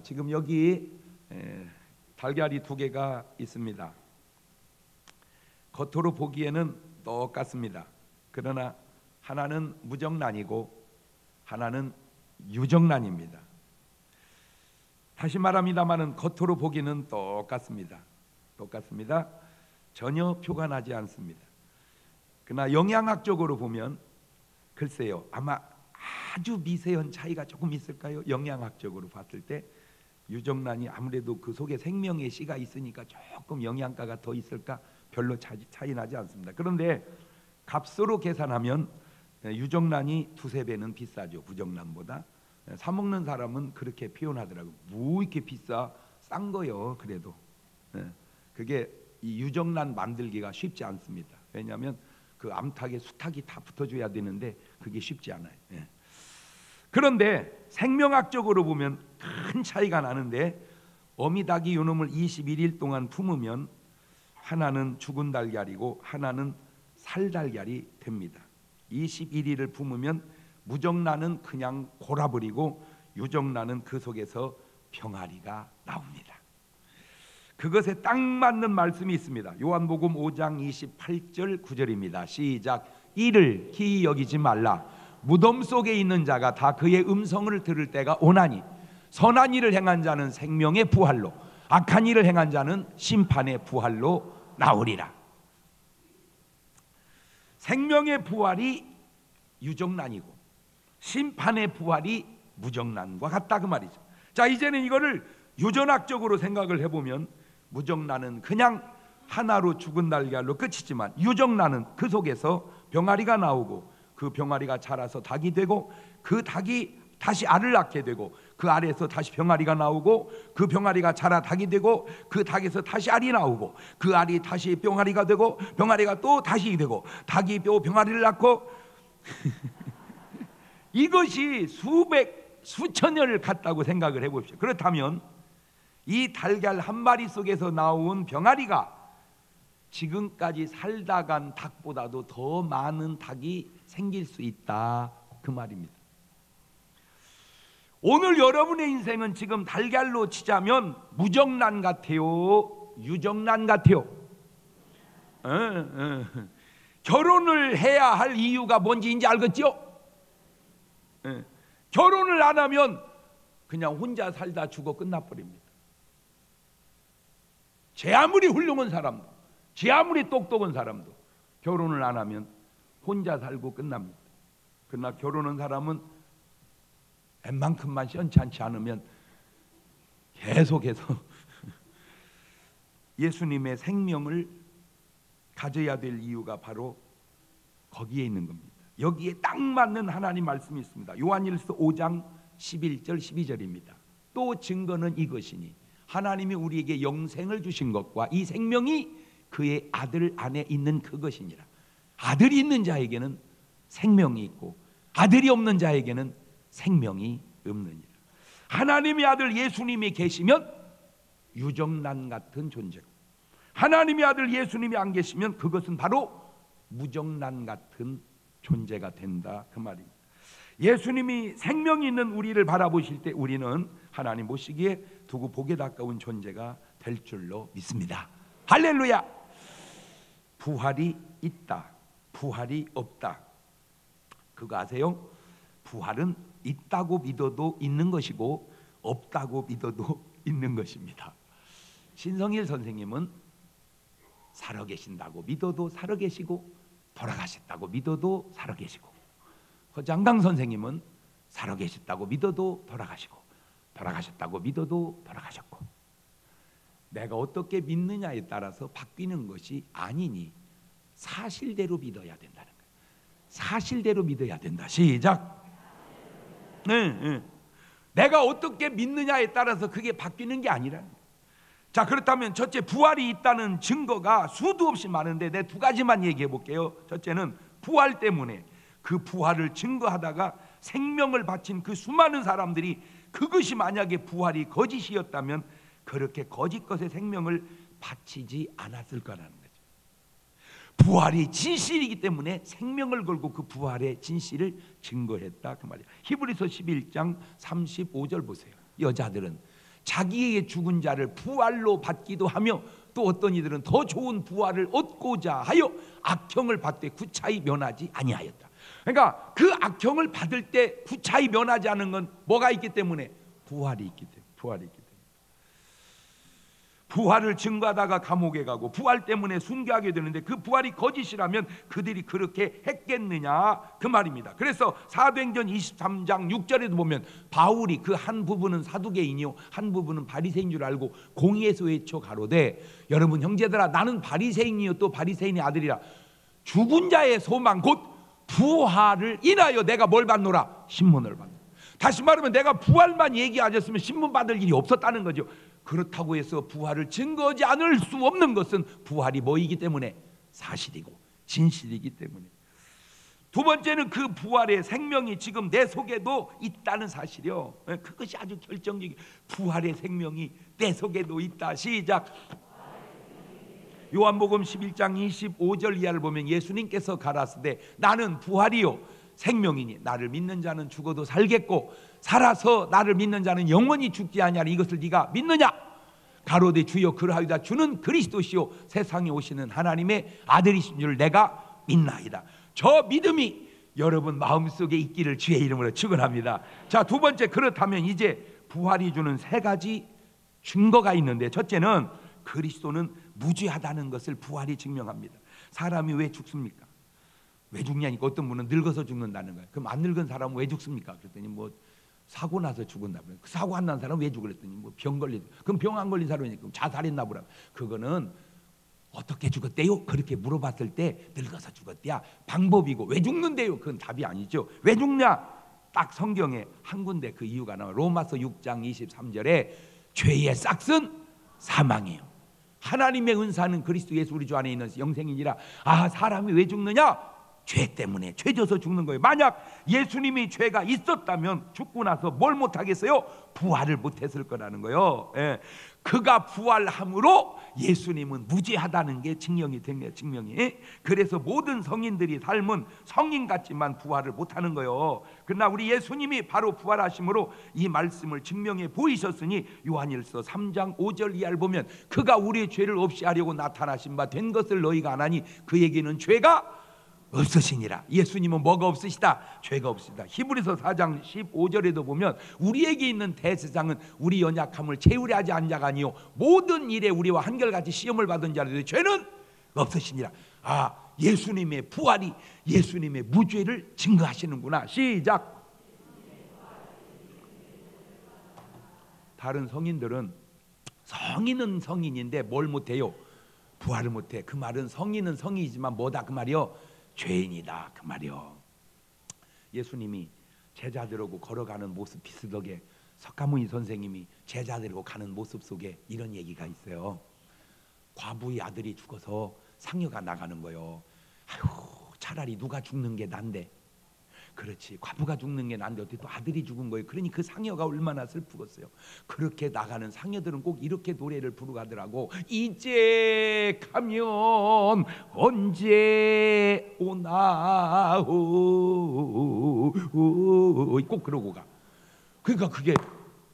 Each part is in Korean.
지금 여기 달걀이 두 개가 있습니다. 겉으로 보기에는 똑같습니다. 그러나 하나는 무정란이고 하나는 유정란입니다. 다시 말합니다마는 겉으로 보기는 똑같습니다. 전혀 표가 나지 않습니다. 그러나 영양학적으로 보면 글쎄요, 아마 아주 미세한 차이가 조금 있을까요? 영양학적으로 봤을 때 유정란이 아무래도 그 속에 생명의 씨가 있으니까 조금 영양가가 더 있을까? 별로 차이 나지 않습니다. 그런데 값으로 계산하면 유정란이 두세 배는 비싸죠, 무정란보다. 사 먹는 사람은 그렇게 표현하더라고요. 뭐 이렇게 비싸? 싼 거요. 그래도 그게 이 유정란 만들기가 쉽지 않습니다. 왜냐하면 그 암탉에 수탉이 다 붙어줘야 되는데 그게 쉽지 않아요. 그런데 생명학적으로 보면 큰 차이가 나는데, 어미닭이 요놈을 21일 동안 품으면 하나는 죽은 달걀이고 하나는 살달걀이 됩니다. 21일을 품으면 무정란은 그냥 골아버리고 유정란은 그 속에서 병아리가 나옵니다. 그것에 딱 맞는 말씀이 있습니다. 요한복음 5장 28절 9절입니다. 시작. 이를 기이 여기지 말라. 무덤 속에 있는 자가 다 그의 음성을 들을 때가 오나니 선한 일을 행한 자는 생명의 부활로, 악한 일을 행한 자는 심판의 부활로 나오리라. 생명의 부활이 유정란이고 심판의 부활이 무정란과 같다, 그 말이죠. 자, 이제는 이거를 유전학적으로 생각을 해보면 무정란은 그냥 하나로 죽은 달걀로 끝이지만 유정란은 그 속에서 병아리가 나오고 그 병아리가 자라서 닭이 되고 그 닭이 다시 알을 낳게 되고 그 알에서 다시 병아리가 나오고 그 병아리가 자라 닭이 되고 그 닭에서 다시 알이 나오고 그 알이 다시 병아리가 되고 병아리가 또 다시 되고 닭이 또 병아리를 낳고 이것이 수천 년을 갔다고 생각을 해보십시오. 그렇다면 이 달걀 한 마리 속에서 나온 병아리가 지금까지 살다 간 닭보다도 더 많은 닭이 생길 수 있다, 그 말입니다. 오늘 여러분의 인생은 지금 달걀로 치자면 무정란 같아요, 유정란 같아요? 결혼을 해야 할 이유가 뭔지 이제 알겠죠? 결혼을 안 하면 그냥 혼자 살다 죽어 끝나버립니다. 제 아무리 훌륭한 사람도, 제 아무리 똑똑한 사람도 결혼을 안 하면 혼자 살고 끝납니다. 그러나 결혼한 사람은 웬만큼만 시원찮지 않으면 계속해서 예수님의 생명을 가져야 될 이유가 바로 거기에 있는 겁니다. 여기에 딱 맞는 하나님 말씀이 있습니다. 요한일서 5장 11절 12절입니다. 또 증거는 이것이니 하나님이 우리에게 영생을 주신 것과 이 생명이 그의 아들 안에 있는 그것이니라. 아들이 있는 자에게는 생명이 있고 아들이 없는 자에게는 생명이 없느니라. 하나님의 아들 예수님이 계시면 유정란 같은 존재고, 하나님의 아들 예수님이 안 계시면 그것은 바로 무정란 같은 존재가 된다, 그 말입니다. 예수님이 생명이 있는 우리를 바라보실 때 우리는 하나님 보시기에 두고 복에 가까운 존재가 될 줄로 믿습니다. 할렐루야. 부활이 있다, 부활이 없다, 그거 아세요? 부활은 있다고 믿어도 있는 것이고 없다고 믿어도 있는 것입니다. 신성일 선생님은 살아계신다고 믿어도 살아계시고 돌아가셨다고 믿어도 살아계시고, 허장당 선생님은 살아계셨다고 믿어도 돌아가시고 돌아가셨다고 믿어도 돌아가셨고, 내가 어떻게 믿느냐에 따라서 바뀌는 것이 아니니 사실대로 믿어야 된다는 거예요. 사실대로 믿어야 된다. 시작. 내가 어떻게 믿느냐에 따라서 그게 바뀌는 게 아니라는 거예요. 자, 그렇다면 첫째, 부활이 있다는 증거가 수도 없이 많은데 내 두 가지만 얘기해 볼게요. 첫째는 부활 때문에 그 부활을 증거하다가 생명을 바친 그 수많은 사람들이 그것이 만약에 부활이 거짓이었다면 그렇게 거짓 것의 생명을 바치지 않았을 거라는 거죠. 부활이 진실이기 때문에 생명을 걸고 그 부활의 진실을 증거했다, 그 말이에요. 히브리서 11장 35절 보세요. 여자들은 자기의 죽은 자를 부활로 받기도 하며 또 어떤 이들은 더 좋은 부활을 얻고자 하여 악형을 받되 구차히 면하지 아니하였다. 그러니까 그 악형을 받을 때 구차히 면하지 않은 건 뭐가 있기 때문에? 부활이 있기 때문에. 부활을 증거하다가 감옥에 가고 부활 때문에 순교하게 되는데 그 부활이 거짓이라면 그들이 그렇게 했겠느냐 그 말입니다. 그래서 사도행전 23장 6절에도 보면 바울이 그 한 부분은 사두개인이요 한 부분은 바리새인 줄 알고 공의에서 외쳐 가로되 여러분 형제들아 나는 바리새인이요 또 바리새인의 아들이라 죽은 자의 소망 곧 부활을 인하여 내가 뭘 받노라? 신문을 받노라. 다시 말하면 내가 부활만 얘기하셨으면 신문 받을 일이 없었다는 거죠. 그렇다고 해서 부활을 증거하지 않을 수 없는 것은 부활이 뭐이기 때문에? 사실이고 진실이기 때문에. 두 번째는 그 부활의 생명이 지금 내 속에도 있다는 사실이요. 그것이 아주 결정적인. 부활의 생명이 내 속에도 있다. 시작. 요한복음 11장 25절 이하를 보면 예수님께서 가라사대 나는 부활이요 생명이니 나를 믿는 자는 죽어도 살겠고 살아서 나를 믿는 자는 영원히 죽지 아니하리. 이것을 네가 믿느냐? 가로되 주여 그러하이다. 주는 그리스도시요 세상에 오시는 하나님의 아들이신 줄 내가 믿나이다. 저 믿음이 여러분 마음속에 있기를 주의 이름으로 축원합니다. 자, 두 번째, 그렇다면 이제 부활이 주는 세 가지 증거가 있는데, 첫째는 그리스도는 무죄하다는 것을 부활이 증명합니다. 사람이 왜 죽습니까? 왜 죽냐니까 어떤 분은 늙어서 죽는다는 거예요. 그럼 안 늙은 사람은 왜 죽습니까? 그랬더니 뭐 사고 나서 죽었나 보네. 그 사고 안 난 사람은 왜 죽으랬더니 뭐 병 걸린. 그럼 병 안 걸린 사람이니까 그럼 자살했나 보라. 그거는 어떻게 죽었대요? 그렇게 물어봤을 때 늙어서 죽었대야 방법이고 왜 죽는데요? 그건 답이 아니죠. 왜 죽냐? 딱 성경에 한 군데 그 이유가 나와요. 로마서 6장 23절에 죄의 싹은 사망이에요. 하나님의 은사는 그리스도 예수 우리 주 안에 있는 영생이니라. 아, 사람이 왜 죽느냐? 죄 때문에, 죄 져서 죽는 거예요. 만약 예수님이 죄가 있었다면 죽고 나서 뭘 못하겠어요? 부활을 못했을 거라는 거예요. 예. 그가 부활함으로 예수님은 무죄하다는 게 증명이 된 거예요. 증명이. 그래서 모든 성인들이 삶은 성인 같지만 부활을 못하는 거예요. 그러나 우리 예수님이 바로 부활하심으로 이 말씀을 증명해 보이셨으니 요한일서 3장 5절 이하를 보면 그가 우리의 죄를 없이 하려고 나타나신 바 된 것을 너희가 안 하니 그에게는 죄가 없으시니라. 예수님은 뭐가 없으시다? 죄가 없으시다. 히브리서 4장 15절에도 보면 우리에게 있는 대세상은 우리 연약함을 채우려 하지 않은 자가 아니요 모든 일에 우리와 한결같이 시험을 받은 자들의 죄는 없으시니라. 아, 예수님의 부활이 예수님의 무죄를 증거하시는구나. 시작. 다른 성인들은 성인은 성인인데 뭘 못해요? 부활을 못해. 그 말은 성인은 성인이지만 뭐다 그 말이요? 죄인이다 그 말이요. 예수님이 제자들하고 걸어가는 모습 비슷하게 석가모니 선생님이 제자들하고 가는 모습 속에 이런 얘기가 있어요. 과부의 아들이 죽어서 상여가 나가는 거요. 아유, 차라리 누가 죽는 게 난데. 그렇지, 과부가 죽는 게 난데 어떻게 또 아들이 죽은 거예요. 그러니 그 상여가 얼마나 슬프겠어요. 그렇게 나가는 상여들은 꼭 이렇게 노래를 부르고 하더라고. 이제 가면 언제 오나 꼭 그러고 가. 그러니까 그게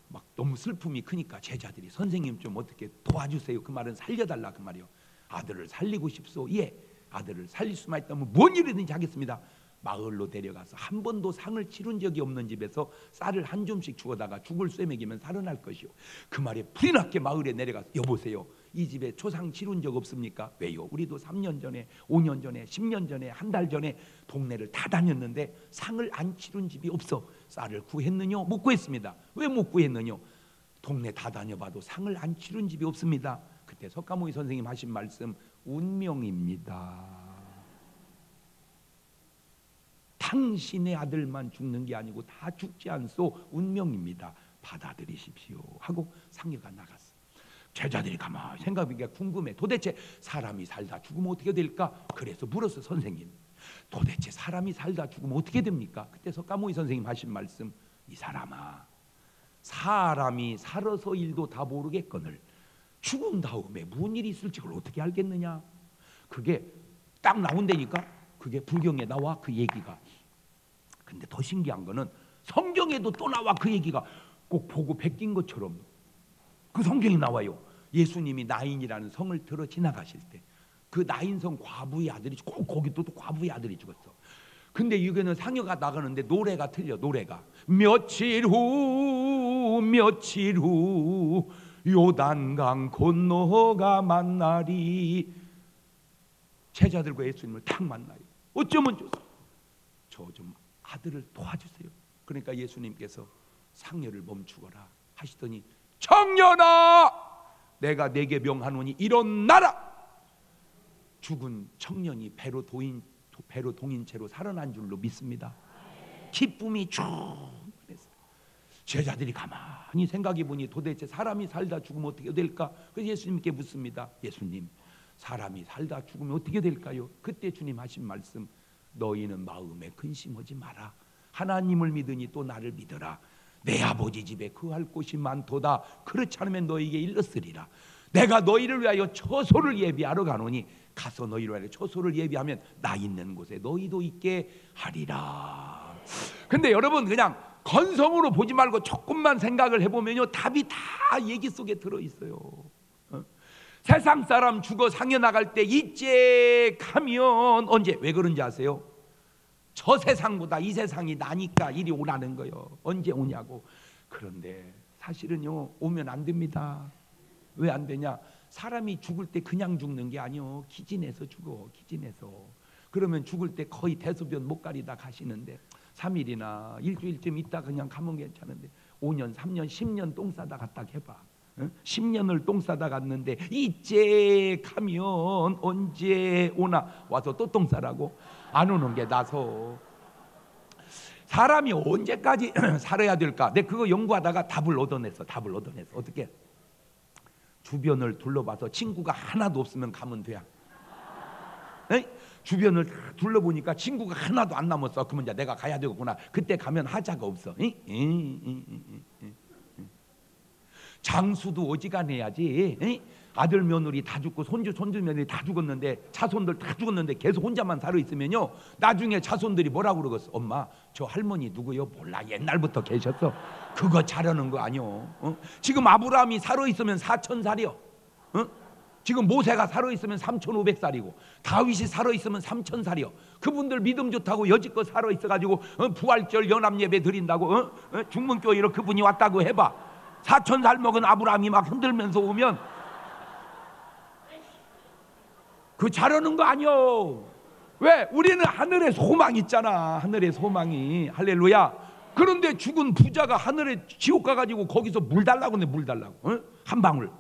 막 너무 슬픔이 크니까 제자들이 선생님 좀 어떻게 도와주세요. 그 말은 살려달라 그 말이요. 아들을 살리고 싶소. 예, 아들을 살릴 수만 있다면 뭔 일이든지 하겠습니다. 마을로 데려가서 한 번도 상을 치른 적이 없는 집에서 쌀을 한 줌씩 주워다가 죽을 쇠 먹이면 살아날 것이요. 그 말에 불이 났게 마을에 내려가서 여보세요, 이 집에 초상 치른 적 없습니까? 왜요? 우리도 3년 전에 5년 전에 10년 전에 한 달 전에 동네를 다 다녔는데 상을 안 치른 집이 없어. 쌀을 구했느냐? 못 구했습니다. 왜 못 구했느냐? 동네 다 다녀봐도 상을 안 치른 집이 없습니다. 그때 석가모니 선생님 하신 말씀, 운명입니다. 당신의 아들만 죽는 게 아니고 다 죽지 않소. 운명입니다. 받아들이십시오 하고 상여가 나갔어. 제자들이 가만히 생각하기가 궁금해. 도대체 사람이 살다 죽으면 어떻게 될까? 그래서 물었어. 선생님, 도대체 사람이 살다 죽으면 어떻게 됩니까? 그때 석가모니 선생님 하신 말씀, 이 사람아, 사람이 살아서 일도 다 모르겠거늘 죽은 다음에 무슨 일이 있을지 그걸 어떻게 알겠느냐? 그게 딱 나온다니까. 그게 불경에 나와 그 얘기가. 근데 더 신기한 거는 성경에도 또 나와 그 얘기가. 꼭 보고 베낀 것처럼 그 성경에 나와요. 예수님이 나인이라는 성을 들어 지나가실 때 그 나인성 과부의 아들이 꼭 거기도 또 과부의 아들이 죽었어. 근데 이거는 상여가 나가는데 노래가 틀려. 노래가 며칠 후 요단강 건너가 만나리. 제자들과 예수님을 탁 만나요. 어쩌면 저 좀 아들을 도와주세요. 그러니까 예수님께서 상여를 멈추거라 하시더니 청년아 내가 내게 명하노니 일어나라. 죽은 청년이 배로 동인 채로 살아난 줄로 믿습니다. 기쁨이 충만했어요. 제자들이 가만히 생각해 보니 도대체 사람이 살다 죽으면 어떻게 될까? 그래서 예수님께 묻습니다. 예수님, 사람이 살다 죽으면 어떻게 될까요? 그때 주님 하신 말씀, 너희는 마음에 근심하지 마라. 하나님을 믿으니 또 나를 믿어라. 내 아버지 집에 거할 곳이 많도다. 그렇지 않으면 너희에게 일렀으리라. 내가 너희를 위하여 처소를 예비하러 가노니 가서 너희를 위하여 처소를 예비하면 나 있는 곳에 너희도 있게 하리라. 근데 여러분 그냥 건성으로 보지 말고 조금만 생각을 해보면요 답이 다 얘기 속에 들어있어요. 세상 사람 죽어 상여 나갈 때 이제 가면 언제? 왜 그런지 아세요? 저 세상보다 이 세상이 나니까 이리 오라는 거예요. 언제 오냐고. 그런데 사실은요 오면 안 됩니다. 왜 안 되냐? 사람이 죽을 때 그냥 죽는 게 아니요. 기진해서 죽어. 기진해서. 그러면 죽을 때 거의 대소변 못 가리다 가시는데 3일이나 일주일쯤 있다 그냥 가면 괜찮은데 5년, 3년, 10년 똥 싸다 갔다 해봐. 10년을 똥 싸다 갔는데 이제 가면 언제 오나 와서 또 똥 싸라고? 안 오는 게 나서. 사람이 언제까지 살아야 될까? 내가 그거 연구하다가 답을 얻어냈어. 어떻게? 주변을 둘러봐서 친구가 하나도 없으면 가면 돼. 주변을 둘러보니까 친구가 하나도 안 남았어. 그러면 이제 내가 가야 되겠구나. 그때 가면 하자가 없어. 장수도 어지간해야지. 아들 며느리 다 죽고 손주 며느리 다 죽었는데 자손들 다 죽었는데 계속 혼자만 살아 있으면요 나중에 자손들이 뭐라고 그러겠어? 엄마 저 할머니 누구요? 몰라. 옛날부터 계셨어. 그거 자려는 거 아니요. 지금 아브라함이 살아 있으면 4000살이요. 지금 모세가 살아 있으면 3500살이고 다윗이 살아 있으면 3000살이요. 그분들 믿음 좋다고 여지껏 살아 있어가지고 부활절 연합 예배 드린다고 중문교회로 그분이 왔다고 해봐. 4000살 먹은 아브라함이 막 흔들면서 오면 그 자려는 거 아니요. 왜? 우리는 하늘에 소망 있잖아. 하늘에 소망이. 할렐루야. 그런데 죽은 부자가 하늘에 지옥 가가지고 거기서 물 달라고 해. 물 달라고. 한 방울.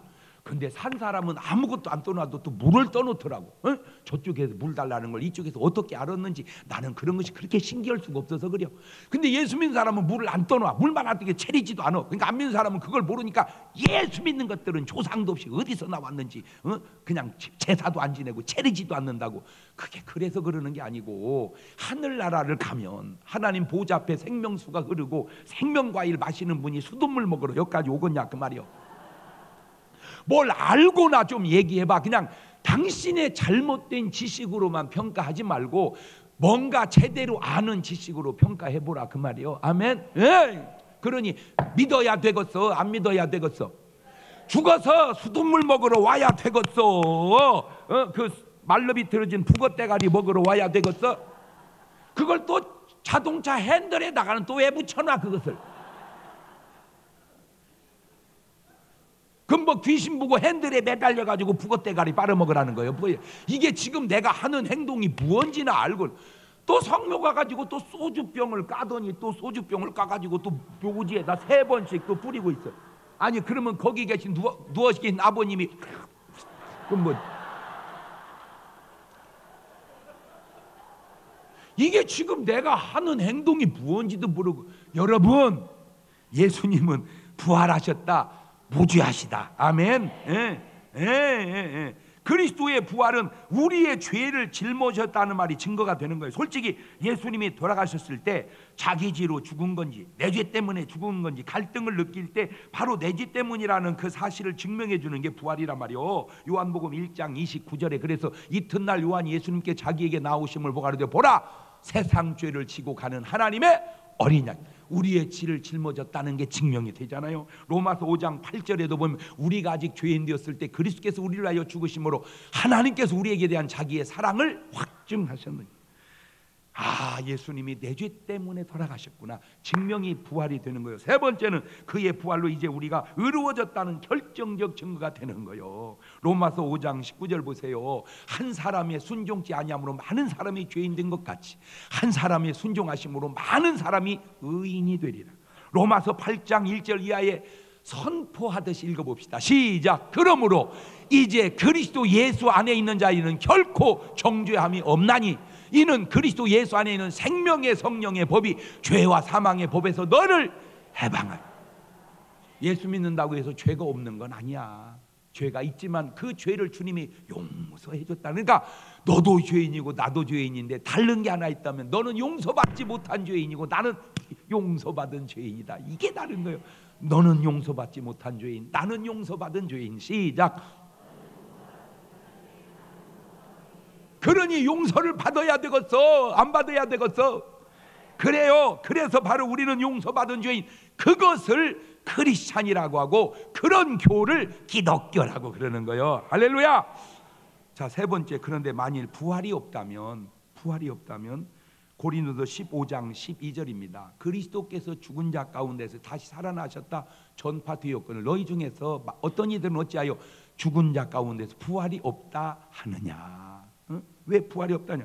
근데 산 사람은 아무것도 안 떠놔도 또 물을 떠놓더라고. 저쪽에서 물 달라는 걸 이쪽에서 어떻게 알았는지 나는 그런 것이 그렇게 신기할 수가 없어서 그래요. 근데 예수 믿는 사람은 물을 안 떠놔. 물만 어떻게 채리지도 않아. 그러니까 안 믿는 사람은 그걸 모르니까 예수 믿는 것들은 조상도 없이 어디서 나왔는지 그냥 제사도 안 지내고 채리지도 않는다고. 그게 그래서 그러는 게 아니고 하늘나라를 가면 하나님 보좌 앞에 생명수가 흐르고 생명과일 마시는 분이 수돗물 먹으러 여기까지 오겠냐 그 말이요. 뭘 알고나 좀 얘기해봐. 그냥 당신의 잘못된 지식으로만 평가하지 말고 뭔가 제대로 아는 지식으로 평가해보라 그 말이요. 아멘. 그러니 믿어야 되겠어? 안 믿어야 되겠어? 죽어서 수돗물 먹으러 와야 되겠어? 그 말로 비틀어진 북어대가리 먹으러 와야 되겠어? 그걸 또 자동차 핸들에다가는 또 왜 붙여놔 그것을? 그럼 뭐 귀신 보고 핸들에 매달려가지고 북어대가리 빨아먹으라는 거예요. 뭐 이게 지금 내가 하는 행동이 무언지나 알고 또 성묘 가가지고 또 소주병을 까더니 또 소주병을 까가지고 또 묘지에다 3번씩 또 뿌리고 있어. 아니 그러면 거기 계신 누워 계신 아버님이 그럼 뭐 이게 지금 내가 하는 행동이 무언지도 모르고. 여러분 예수님은 부활하셨다. 무죄하시다. 아멘. 그리스도의 부활은 우리의 죄를 짊어졌다는 말이 증거가 되는 거예요. 솔직히 예수님이 돌아가셨을 때 자기 죄로 죽은 건지 내 죄 때문에 죽은 건지 갈등을 느낄 때 바로 내 죄 때문이라는 그 사실을 증명해 주는 게 부활이란 말이요. 요한복음 1장 29절에 그래서 이튿날 요한이 예수님께 자기에게 나오심을 보고 가로되 보라 세상 죄를 지고 가는 하나님의 어린 양. 우리의 질을 짊어졌다는 게 증명이 되잖아요. 로마서 5장 8절에도 보면 우리가 아직 죄인 되었을 때 그리스도께서 우리를 위하여 죽으심으로 하나님께서 우리에게 대한 자기의 사랑을 확증하셨느니, 예수님이 내 죄 때문에 돌아가셨구나, 증명이 부활이 되는 거예요. 세 번째는 그의 부활로 이제 우리가 의로워졌다는 결정적 증거가 되는 거예요. 로마서 5장 19절 보세요. 한 사람의 순종치 아니함으로 많은 사람이 죄인 된 것 같이 한 사람의 순종하심으로 많은 사람이 의인이 되리라. 로마서 8장 1절 이하에 선포하듯이 읽어봅시다. 시작. 그러므로 이제 그리스도 예수 안에 있는 자에는 결코 정죄함이 없나니 이는 그리스도 예수 안에 있는 생명의 성령의 법이 죄와 사망의 법에서 너를 해방하라. 예수 믿는다고 해서 죄가 없는 건 아니야. 죄가 있지만 그 죄를 주님이 용서해 줬다. 그러니까 너도 죄인이고 나도 죄인인데 다른 게 하나 있다면 너는 용서받지 못한 죄인이고 나는 용서받은 죄인이다. 이게 다른 거예요. 너는 용서받지 못한 죄인, 나는 용서받은 죄인. 시작. 그러니 용서를 받아야 되겠어? 안 받아야 되겠어? 그래요. 그래서 바로 우리는 용서받은 죄인, 그것을 크리스찬이라고 하고 그런 교를 기독교라고 그러는 거예요. 할렐루야. 자, 세 번째, 그런데 만일 부활이 없다면 고린도서 15장 12절입니다. 그리스도께서 죽은 자 가운데서 다시 살아나셨다 전파되었거늘 너희 중에서 어떤 이들은 어찌하여 죽은 자 가운데서 부활이 없다 하느냐. 왜 부활이 없다냐?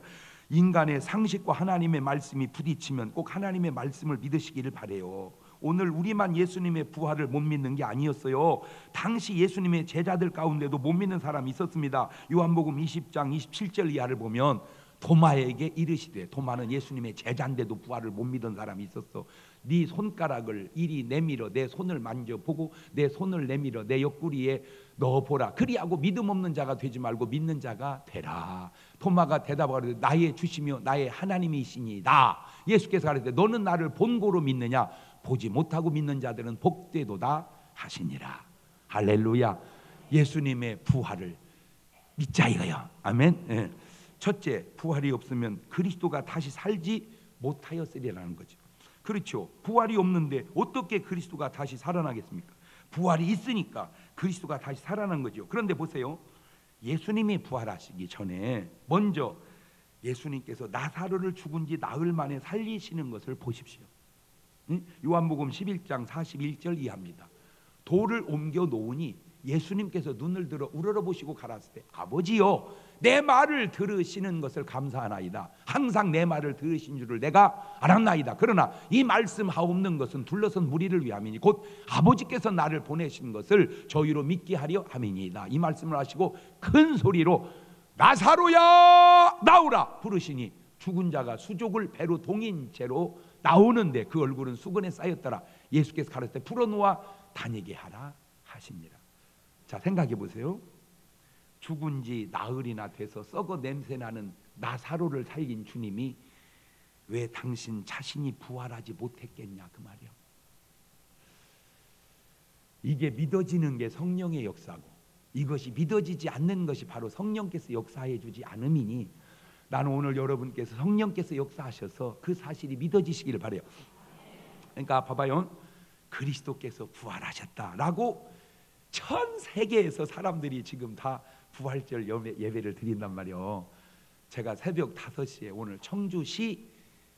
인간의 상식과 하나님의 말씀이 부딪히면 꼭 하나님의 말씀을 믿으시기를 바래요. 오늘 우리만 예수님의 부활을 못 믿는 게 아니었어요. 당시 예수님의 제자들 가운데도 못 믿는 사람이 있었습니다. 요한복음 20장 27절 이하를 보면 도마에게 이르시되, 도마는 예수님의 제자인데도 부활을 못 믿은 사람이 있었어. 네 손가락을 이리 내밀어 내 손을 만져보고 내 손을 내밀어 내 옆구리에 넣어보라. 그리하고 믿음 없는 자가 되지 말고 믿는 자가 되라. 도마가 대답하되 나의 주시며 나의 하나님이시니이다. 예수께서 가르치되 너는 나를 본고로 믿느냐? 보지 못하고 믿는 자들은 복되도다 하시니라. 할렐루야. 예수님의 부활을 믿자 이거야. 아멘. 예. 첫째, 부활이 없으면 그리스도가 다시 살지 못하였으리라는 거죠. 그렇죠. 부활이 없는데 어떻게 그리스도가 다시 살아나겠습니까? 부활이 있으니까 그리스도가 다시 살아난 거죠. 그런데 보세요. 예수님이 부활하시기 전에 먼저 예수님께서 나사로를 죽은 지 나흘 만에 살리시는 것을 보십시오. 요한복음 11장 41절 이하입니다. 돌을 옮겨 놓으니 예수님께서 눈을 들어 우러러보시고 가라사대 아버지여 내 말을 들으시는 것을 감사하나이다. 항상 내 말을 들으신 줄을 내가 알았나이다. 그러나 이 말씀하옵는 것은 둘러선 무리를 위함이니 곧 아버지께서 나를 보내신 것을 저희로 믿게 하려 함이니이다. 이 말씀을 하시고 큰 소리로 나사로야 나오라 부르시니 죽은 자가 수족을 배로 동인 채로 나오는데 그 얼굴은 수건에 쌓였더라. 예수께서 가르치되 풀어놓아 다니게 하라 하시니라. 자, 생각해 보세요. 죽은 지 나흘이나 돼서 썩어 냄새나는 나사로를 살린 주님이 왜 당신 자신이 부활하지 못했겠냐 그 말이요. 이게 믿어지는 게 성령의 역사고 이것이 믿어지지 않는 것이 바로 성령께서 역사해 주지 않음이니 나는 오늘 여러분께서 성령께서 역사하셔서 그 사실이 믿어지시기를 바라요. 그러니까 봐봐요. 그리스도께서 부활하셨다라고 전 세계에서 사람들이 지금 다 부활절 예배를 드린단 말이에요. 제가 새벽 5시에 오늘 청주시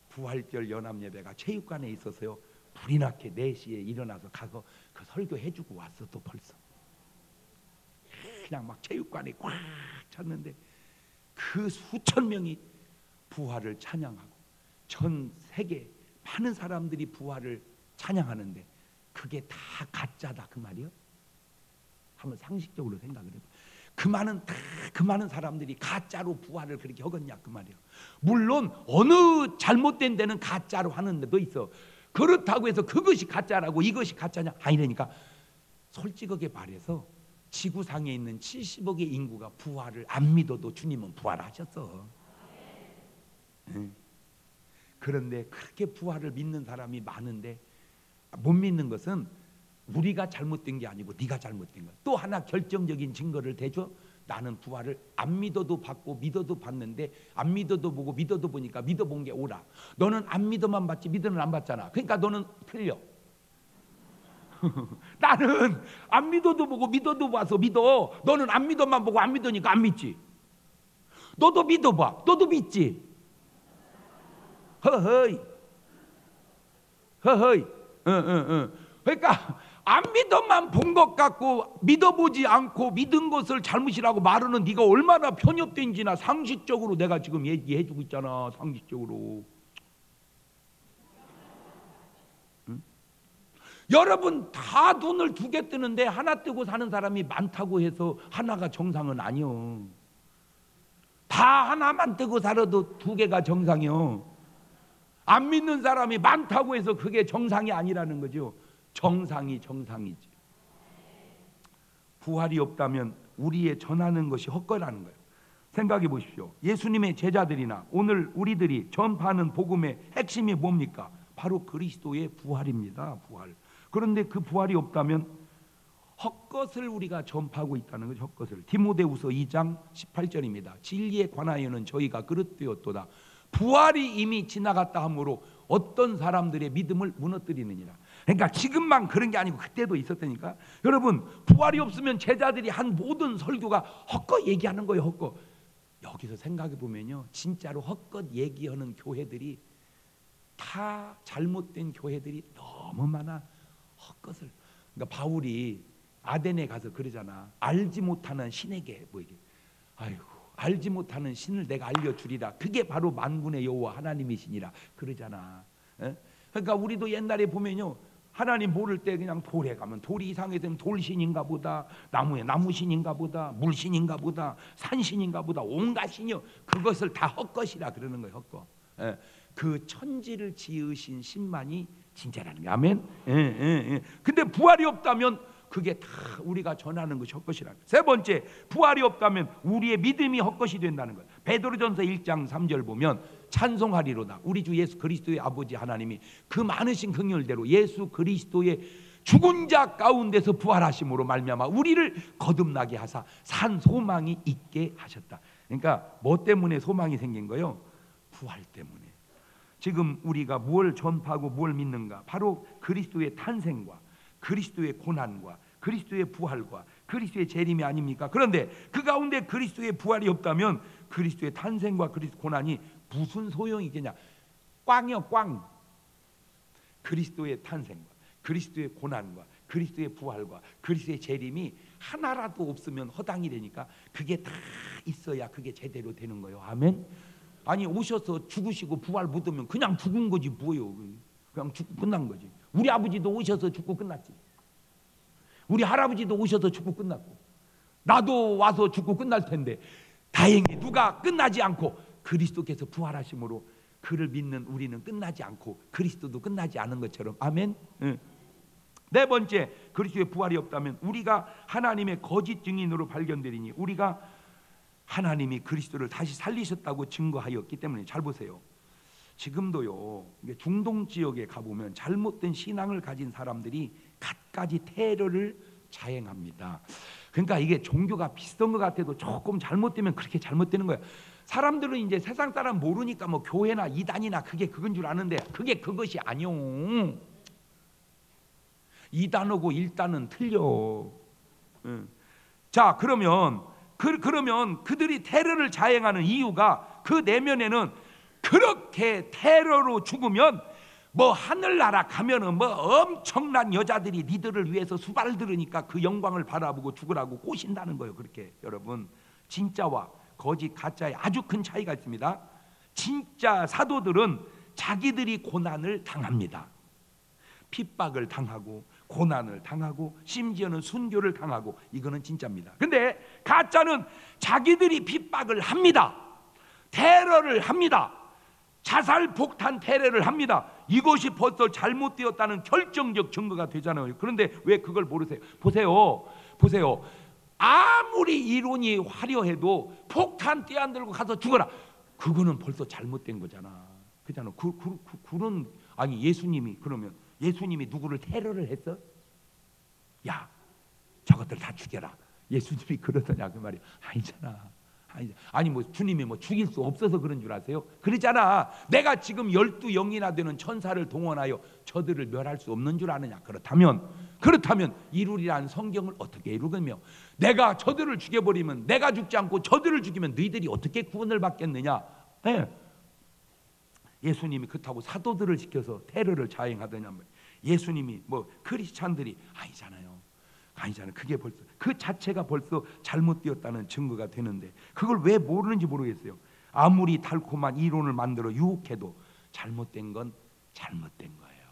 부활절 연합예배가 체육관에 있어서요. 불이 나게 4시에 일어나서 가서 그 설교해주고 왔어. 또 벌써 그냥 막 체육관에 꽉 찼는데 그 수천 명이 부활을 찬양하고 전 세계 많은 사람들이 부활을 찬양하는데 그게 다 가짜다 그 말이요. 한번 상식적으로 생각을 해봐. 그 많은 사람들이 가짜로 부활을 그렇게 하겠냐 그 말이에요. 물론 어느 잘못된 데는 가짜로 하는 데도 있어. 그렇다고 해서 그것이 가짜라고 이것이 가짜냐 아니라니까. 솔직하게 말해서 지구상에 있는 70억의 인구가 부활을 안 믿어도 주님은 부활하셨어. 그런데 그렇게 부활을 믿는 사람이 많은데 못 믿는 것은 우리가 잘못된 게 아니고 네가 잘못된 거야. 또 하나 결정적인 증거를 대줘. 나는 부활을 안 믿어도 받고 믿어도 받는데 안 믿어도 보고 믿어도 보니까 믿어본 게 오라. 너는 안 믿어만 받지 믿어는 안 받잖아. 그러니까 너는 틀려. 나는 안 믿어도 보고 믿어도 봐서 믿어. 너는 안 믿어만 보고 안 믿으니까 안 믿지. 너도 믿어봐. 너도 믿지. 허허이 허허이. 그러니까 안 믿어만 본 것 같고 믿어보지 않고 믿은 것을 잘못이라고 말하는 네가 얼마나 편협된지나 상식적으로 내가 지금 얘기해주고 있잖아. 상식적으로. 응? 여러분 다 돈을 2개 뜨는데 하나 뜨고 사는 사람이 많다고 해서 하나가 정상은 아니요. 다 하나만 뜨고 살아도 2개가 정상이요. 안 믿는 사람이 많다고 해서 그게 정상이 아니라는 거죠. 정상이 정상이지. 부활이 없다면 우리의 전하는 것이 헛거라는 거예요. 생각해 보십시오. 예수님의 제자들이나 오늘 우리들이 전파하는 복음의 핵심이 뭡니까? 바로 그리스도의 부활입니다. 부활. 그런데 그 부활이 없다면 헛것을 우리가 전파하고 있다는 거죠. 헛것을. 디모데후서 2장 18절입니다. 진리에 관하여는 저희가 그릇되었도다. 부활이 이미 지나갔다 하므로 어떤 사람들의 믿음을 무너뜨리느니라. 그러니까 지금만 그런 게 아니고 그때도 있었다니까. 여러분 부활이 없으면 제자들이 한 모든 설교가 헛것 얘기하는 거예요. 헛것. 여기서 생각해 보면요, 진짜로 헛것 얘기하는 교회들이 다 잘못된 교회들이 너무 많아. 헛것을. 그러니까 바울이 아덴에 가서 그러잖아. 알지 못하는 신에게 뭐 이게, 아이고 알지 못하는 신을 내가 알려주리라. 그게 바로 만군의 여호와 하나님이시니라 그러잖아. 에? 그러니까 우리도 옛날에 보면요, 하나님 모를 때 그냥 돌에 가면 돌이 이상해서 돌신인가 보다, 나무에 나무신인가 보다, 물신인가 보다, 산신인가 보다, 온갖 신이요. 그것을 다 헛것이라 그러는 거예요. 헛것. 에? 그 천지를 지으신 신만이 진짜라는 거예요. 아멘. 근데 부활이 없다면 그게 다 우리가 전하는 것이 헛것이라는 거예요. 세 번째, 부활이 없다면 우리의 믿음이 헛것이 된다는 거예요. 베드로전서 1장 3절 보면 찬송하리로다. 우리 주 예수 그리스도의 아버지 하나님이 그 많으신 긍휼대로 예수 그리스도의 죽은 자 가운데서 부활하심으로 말미암아 우리를 거듭나게 하사 산 소망이 있게 하셨다. 그러니까 뭐 때문에 소망이 생긴 거예요? 부활 때문에. 지금 우리가 뭘 전파하고 뭘 믿는가? 바로 그리스도의 탄생과 그리스도의 고난과 그리스도의 부활과 그리스도의 재림이 아닙니까? 그런데 그 가운데 그리스도의 부활이 없다면 그리스도의 탄생과 그리스도의 고난이 무슨 소용이 있겠냐? 꽝이요, 꽝. 그리스도의 탄생과 그리스도의 고난과 그리스도의 부활과 그리스도의 재림이 하나라도 없으면 허당이 되니까 그게 다 있어야 그게 제대로 되는 거예요. 아멘. 아니 오셔서 죽으시고 부활 못 하면 그냥 죽은 거지 뭐예요. 그냥 죽고 끝난 거지. 우리 아버지도 오셔서 죽고 끝났지. 우리 할아버지도 오셔서 죽고 끝났고, 나도 와서 죽고 끝날 텐데 다행히 누가 끝나지 않고 그리스도께서 부활하심으로 그를 믿는 우리는 끝나지 않고 그리스도도 끝나지 않은 것처럼. 아멘. 네 번째, 그리스도의 부활이 없다면 우리가 하나님의 거짓 증인으로 발견되리니 우리가 하나님이 그리스도를 다시 살리셨다고 증거하였기 때문에. 잘 보세요. 지금도요, 중동 지역에 가보면 잘못된 신앙을 가진 사람들이 갖가지 테러를 자행합니다. 그러니까 이게 종교가 비슷한 것 같아도 조금 잘못되면 그렇게 잘못되는 거예요. 사람들은 이제 세상 사람 모르니까 뭐 교회나 이단이나 그게 그건 줄 아는데 그게 그것이 아니오. 이단하고 일단은 틀려. 자, 그러면 그들이 테러를 자행하는 이유가 그 내면에는 그렇게 테러로 죽으면 뭐 하늘나라 가면은 뭐 엄청난 여자들이 니들을 위해서 수발 들으니까 그 영광을 바라보고 죽으라고 꼬신다는 거예요. 그렇게 여러분, 진짜와 거짓 가짜에 아주 큰 차이가 있습니다. 진짜 사도들은 자기들이 고난을 당합니다. 핍박을 당하고 고난을 당하고 심지어는 순교를 당하고, 이거는 진짜입니다. 근데 가짜는 자기들이 핍박을 합니다. 테러를 합니다. 자살 폭탄 테러를 합니다. 이것이 벌써 잘못되었다는 결정적 증거가 되잖아요. 그런데 왜 그걸 모르세요? 보세요. 아무리 이론이 화려해도 폭탄 떼안 들고 가서 죽어라, 그거는 벌써 잘못된 거잖아. 그잖아. 그런, 아니 예수님이, 그러면 예수님이 누구를 테러를 했어? 야, 저것들 다 죽여라. 예수님이 그러더냐 그 말이야. 아니잖아. 아니 뭐 주님이 뭐 죽일 수 없어서 그런 줄 아세요? 그러잖아. 내가 지금 12영이나 되는 천사를 동원하여 저들을 멸할 수 없는 줄 아느냐. 그렇다면 이루리라는 성경을 어떻게 이루겠며, 내가 저들을 죽여버리면, 내가 죽지 않고 저들을 죽이면 너희들이 어떻게 구원을 받겠느냐. 네. 예수님이 그렇다고 사도들을 시켜서 테러를 자행하더냐. 예수님이 뭐 크리스찬들이 아니잖아요. 그게 벌써 그 자체가 벌써 잘못되었다는 증거가 되는데 그걸 왜 모르는지 모르겠어요. 아무리 달콤한 이론을 만들어 유혹해도 잘못된 건 잘못된 거예요.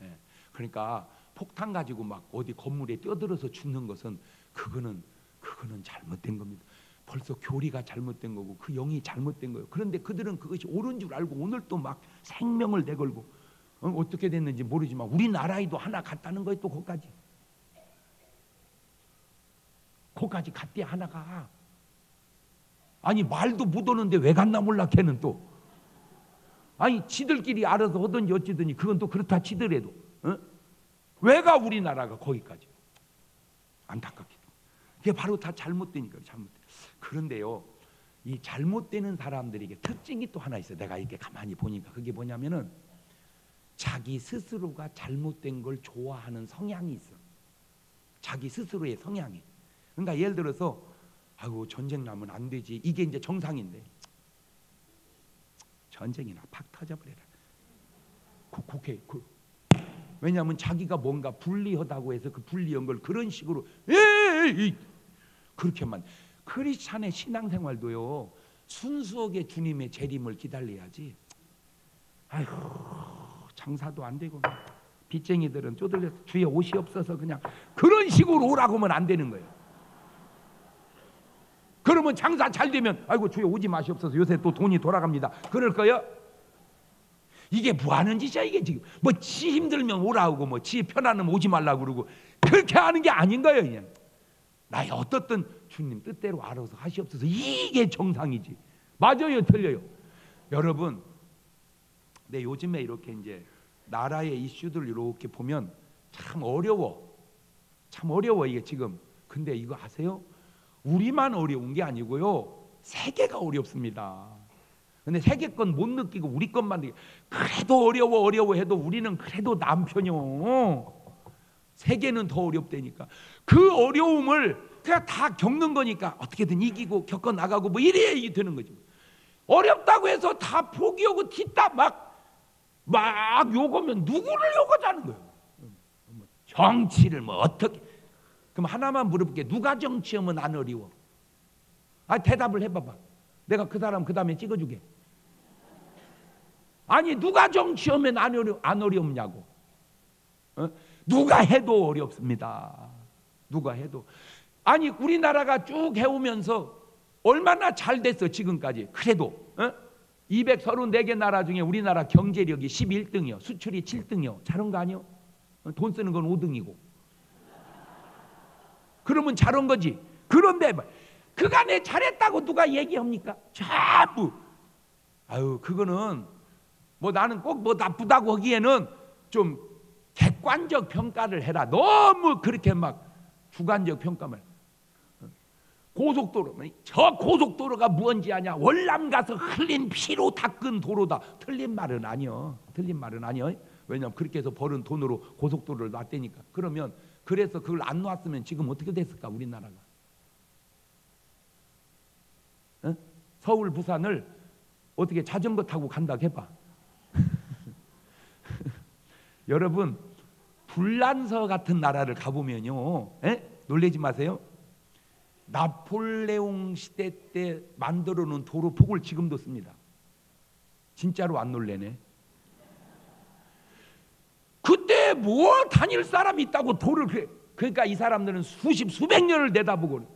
예. 그러니까 폭탄 가지고 막 어디 건물에 뛰어들어서 죽는 것은 그거는 잘못된 겁니다. 벌써 교리가 잘못된 거고 그 영이 잘못된 거예요. 그런데 그들은 그것이 옳은 줄 알고 오늘 또 막 생명을 내걸고 어떻게 됐는지 모르지만 우리나라에도 하나 갔다는 거예요. 또 거기까지 갔대 하나가. 아니 말도 못 오는데 왜 갔나 몰라 걔는 또. 아니 지들끼리 알아서 하든지 어찌든지 그건 또 그렇다 치더라도 왜가 우리나라가 거기까지. 안타깝게도 그게 바로 다 잘못되니까요. 그런데요, 이 잘못되는 사람들에게 특징이 또 하나 있어요. 내가 이렇게 가만히 보니까 그게 뭐냐면은 자기 스스로가 잘못된 걸 좋아하는 성향이 있어. 자기 스스로의 성향이. 그러니까 예를 들어서 아이고 전쟁 나면 안 되지, 이게 이제 정상인데 전쟁이나 팍 터져버려라. 국회 왜냐하면 자기가 뭔가 불리하다고 해서 그 불리한 걸 그런 식으로 그렇게만. 크리스찬의 신앙생활도요, 순수하게 주님의 재림을 기다려야지. 아이고 장사도 안 되고 빚쟁이들은 쪼들려서 주여 옷이 없어서 그냥 그런 식으로 오라고 하면 안 되는 거예요. 그러면 장사 잘 되면 아이고 주여 오지 마시옵소서 요새 또 돈이 돌아갑니다 그럴 거요? 이게 뭐 하는 짓이야 이게 지금. 뭐 지 힘들면 오라고 뭐 지 편안하면 오지 말라고 그러고 그렇게 하는 게 아닌 거예요. 그냥 나의 어떻든 주님 뜻대로 알아서 하시옵소서, 이게 정상이지. 맞아요 틀려요? 여러분, 근데 요즘에 이렇게 이제 나라의 이슈들 이렇게 보면 참 어려워 이게 지금. 근데 이거 아세요? 우리만 어려운 게 아니고요, 세계가 어렵습니다. 근데 세계 건 못 느끼고 우리 것만 느끼고, 그래도 어려워 해도 우리는 그래도 남편이요. 세계는 더 어렵다니까. 그 어려움을 그냥 다 겪는 거니까 어떻게든 이기고 겪어 나가고 뭐 이래야 되는 거지. 어렵다고 해서 다 포기하고 뒷담 막 욕하면 누구를 욕하자는 거예요. 정치를 뭐 어떻게. 그럼 하나만 물어볼게. 누가 정치하면 안 어려워? 대답을 해봐봐. 내가 그 사람 그 다음에 찍어주게. 아니 누가 정치하면 안 어렵냐고. 누가 해도 어렵습니다. 누가 해도. 아니 우리나라가 쭉 해오면서 얼마나 잘 됐어 지금까지. 그래도 234개 나라 중에 우리나라 경제력이 11등이요 수출이 7등이요 잘한 거 아니요? 돈 쓰는 건 5등이고. 그러면 잘한 거지. 그런데 그간에 잘했다고 누가 얘기합니까? 전부. 아유 그거는 뭐 나는 꼭 뭐 나쁘다고 하기에는 좀 객관적 평가를 해라. 너무 그렇게 막 주관적 평가만. 고속도로, 저 고속도로가 뭔지 아냐? 월남 가서 흘린 피로 닦은 도로다. 틀린 말은 아니요. 왜냐하면 그렇게 해서 벌은 돈으로 고속도로를 놨다니까. 그러면 그래서 그걸 안 놨으면 지금 어떻게 됐을까 우리나라가? 서울 부산을 어떻게 자전거 타고 간다고 해봐. 여러분 불란서 같은 나라를 가보면요, 놀라지 마세요. 나폴레옹 시대 때 만들어 놓은 도로폭을 지금도 씁니다. 진짜로 안 놀래네. 그때 뭐 다닐 사람이 있다고 도를 그러니까 이 사람들은 수백 년을 내다보고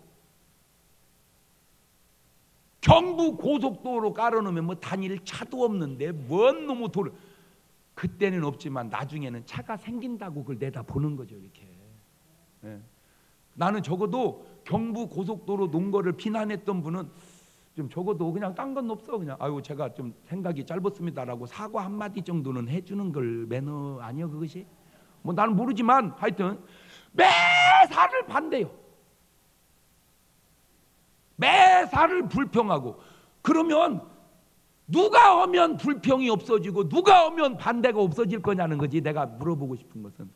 경부 고속도로 깔아놓으면 뭐 다닐 차도 없는데 뭔 놈의 도를. 그때는 없지만 나중에는 차가 생긴다고 그걸 내다보는 거죠 이렇게. 나는 적어도 경부 고속도로 놓은 거를 비난했던 분은 좀 적어도 그냥 딴 건 없어. 그냥 아유 제가 좀 생각이 짧았습니다라고 사과 한마디 정도는 해주는 걸 매너 아니요 그것이? 뭐 나는 모르지만 하여튼 매사를 반대요. 매사를 불평하고. 그러면 누가 오면 불평이 없어지고 누가 오면 반대가 없어질 거냐는 거지. 내가 물어보고 싶은 것은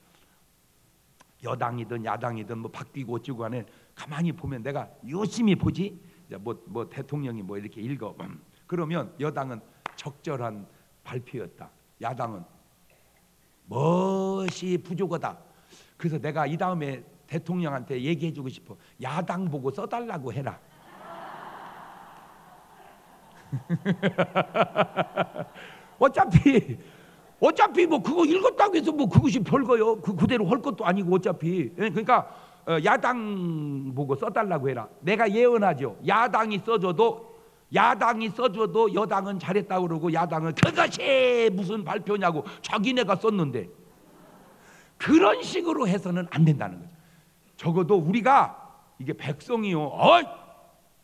여당이든 야당이든 뭐 바뀌고 어쩌고 간에 가만히 보면 내가 열심히 보지. 뭐 대통령이 뭐 이렇게 읽어. 그러면 여당은 적절한 발표였다. 야당은 멋이 부족하다. 그래서 내가 이 다음에 대통령한테 얘기해주고 싶어. 야당 보고 써달라고 해라. 어차피 뭐 그거 읽었다고 해서 뭐 그것이 별거요. 그대로 할 것도 아니고 어차피. 그러니까 야당 보고 써달라고 해라. 내가 예언하죠. 야당이 써줘도 여당은 잘했다고 그러고 야당은 그것이 무슨 발표냐고 자기네가 썼는데. 그런 식으로 해서는 안 된다는 거죠. 적어도 우리가 이게 백성이요.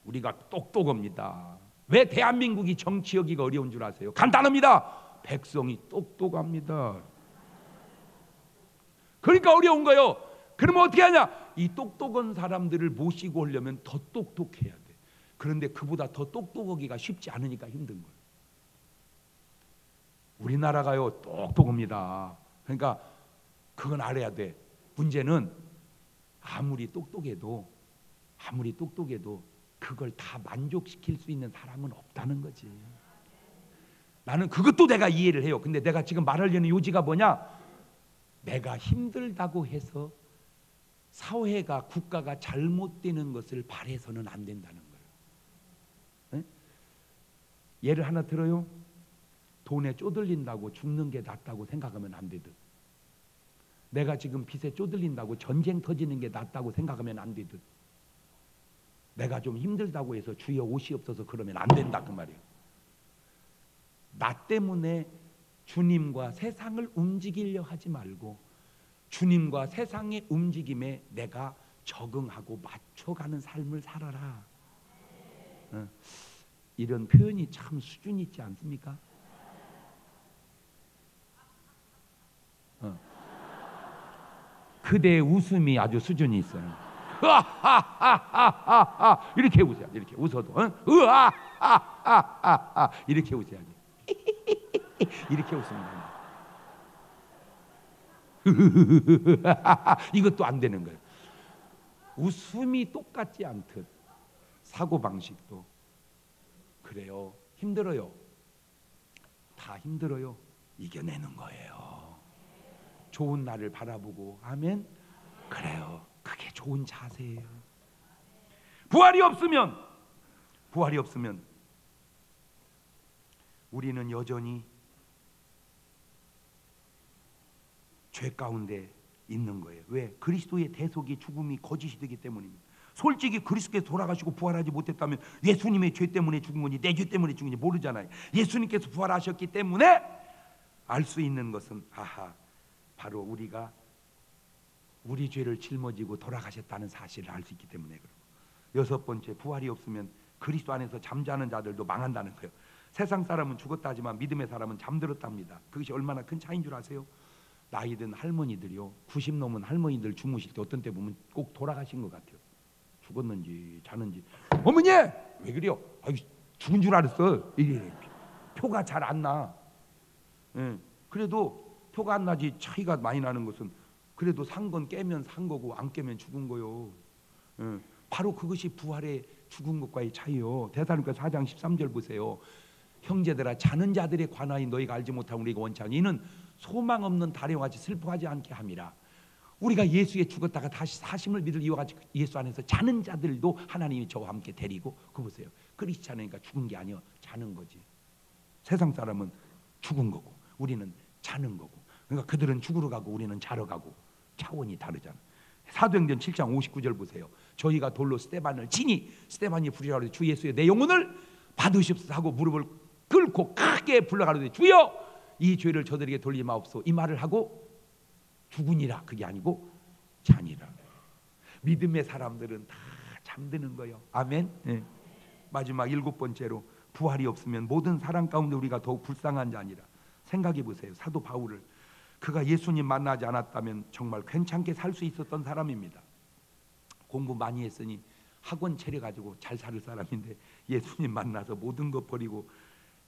우리가 똑똑합니다. 왜 대한민국이 정치하기가 어려운 줄 아세요? 간단합니다. 백성이 똑똑합니다. 그러니까 어려운 거예요. 그러면 어떻게 하냐? 이 똑똑한 사람들을 모시고 오려면 더 똑똑해야 돼. 그런데 그보다 더 똑똑하기가 쉽지 않으니까 힘든 거예요. 우리나라가요 똑똑합니다. 그러니까 그건 알아야 돼. 문제는 아무리 똑똑해도 그걸 다 만족시킬 수 있는 사람은 없다는 거지. 나는 그것도 내가 이해를 해요. 근데 내가 지금 말하려는 요지가 뭐냐? 내가 힘들다고 해서 사회가 국가가 잘못되는 것을 바라서는 안 된다는 거예요. 예를 하나 들어요. 돈에 쪼들린다고 죽는 게 낫다고 생각하면 안 되듯, 내가 지금 빚에 쪼들린다고 전쟁 터지는 게 낫다고 생각하면 안 되듯, 내가 좀 힘들다고 해서 주여 옷이 없어서 그러면 안 된다 그 말이에요. 나 때문에 주님과 세상을 움직이려 하지 말고 주님과 세상의 움직임에 내가 적응하고 맞춰가는 삶을 살아라. 이런 표현이 참 수준 있지 않습니까? 그대의 웃음이 아주 수준이 있어요. 이렇게 웃어야 돼. 이렇게 웃어도 이렇게 웃어야지. 이렇게 웃으면 이것도 안 되는 거예요. 웃음이 똑같지 않듯 사고방식도 그래요. 힘들어요. 다 힘들어요. 이겨내는 거예요. 좋은 날을 바라보고. 아멘. 그래요. 그게 좋은 자세예요. 부활이 없으면 우리는 여전히 죄 가운데 있는 거예요. 왜? 그리스도의 대속이 죽음이 거짓이 되기 때문입니다. 솔직히 그리스도께서 돌아가시고 부활하지 못했다면 예수님의 죄 때문에 죽은 건지 내 죄 때문에 죽은 건지 모르잖아요. 예수님께서 부활하셨기 때문에 알 수 있는 것은 바로 우리가 우리 죄를 짊어지고 돌아가셨다는 사실을 알 수 있기 때문에 그렇고. 여섯 번째, 부활이 없으면 그리스도 안에서 잠자는 자들도 망한다는 거예요. 세상 사람은 죽었다 하지만 믿음의 사람은 잠들었답니다. 그것이 얼마나 큰 차이인 줄 아세요? 나이 든 할머니들이요, 90 넘은 할머니들 주무실 때 어떤 때 보면 꼭 돌아가신 것 같아요. 죽었는지 자는지. 어머니 왜 그래요? 죽은 줄 알았어. 이래. 표가 잘 안 나. 그래도 표가 안 나지 차이가 많이 나는 것은, 그래도 산 건 깨면 산 거고 안 깨면 죽은 거요. 바로 그것이 부활의 죽은 것과의 차이요. 데살로니가 4장 13절 보세요. 형제들아, 자는 자들에 관하여 너희가 알지 못하고 우리가 원하니 이는 소망 없는 다리와 같이 슬퍼하지 않게 함이라. 우리가 예수에 죽었다가 다시 사심을 믿을 이와 같이 예수 안에서 자는 자들도 하나님이 저와 함께 데리고. 그거 보세요. 그리스도 않으니까 죽은 게 아니요, 자는 거지. 세상 사람은 죽은 거고 우리는 자는 거고. 그러니까 그들은 죽으러 가고 우리는 자러 가고 차원이 다르잖아. 사도행전 7장 59절 보세요. 저희가 돌로 스데반을 치니 스데반이 부르짖으되 주 예수의 내 영혼을 받으시옵소서 하고 무릎을 꿇고 크게 불러가로되 주여 이 죄를 저들에게 돌리지 마옵소서. 이 말을 하고 죽으니라. 그게 아니고 자니라. 믿음의 사람들은 다 잠드는 거예요. 아멘. 마지막 일곱 번째로, 부활이 없으면 모든 사람 가운데 우리가 더욱 불쌍한 자니라. 생각해 보세요. 사도 바울을, 그가 예수님 만나지 않았다면 정말 괜찮게 살 수 있었던 사람입니다. 공부 많이 했으니 학원 차려가지고 잘 살 사람인데 예수님 만나서 모든 것 버리고